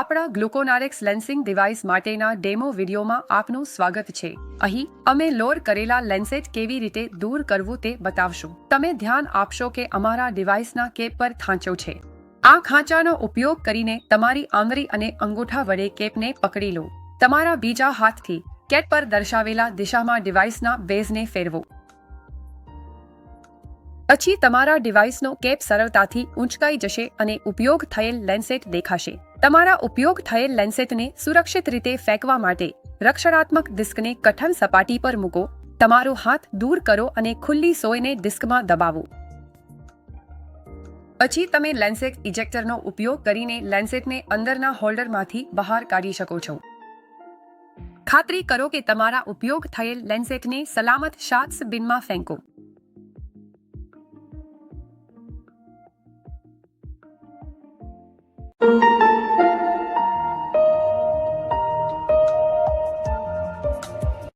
આપણા ગ્લુકોનારેક્સ લેન્સિંગ ડિવાઇસ માટેના ડેમો વિડીયોમાં આપનું સ્વાગત છે। અહીં અમે લોડ કરેલા લેન્સેટ કેવી રીતે દૂર કરવું તે બતાવશું। તમે ધ્યાન આપશો કે અમારા ડિવાઇસના કેપ પર ખાંચો છે। આ ખાંચાનો ઉપયોગ કરીને તમારી આંગળી અને અંગૂઠા વડે કેપને પકડી લો। તમારા બીજા હાથથી કેપ પર દર્શાવેલા દિશામાં ડિવાઇસના બેઝને ફેરવો। પછી તમારા ડિવાઇસનો કેપ સરળતાથી ઊંચકાઈ જશે અને ઉપયોગ થયેલ લેન્સેટ દેખાશે। તમારા ઉપયોગ થયેલ લેન્સેટને સુરક્ષિત રીતે ફેંકવા માટે રક્ષણાત્મક ડિસ્કને કઠણ સપાટી પર મૂકો। તમારો હાથ દૂર કરો અને ખુલ્લી સોયને ડિસ્કમાં દબાવો। પછી તમે લેન્સેટ ઇજેક્ટરનો ઉપયોગ કરીને લેન્સેટને અંદરના હોલ્ડરમાંથી બહાર કાઢી શકો છો। ખાતરી કરો કે તમારા ઉપયોગ થયેલ લેન્સેટને સલામત શાત્સ બિનમાં ફેંકો।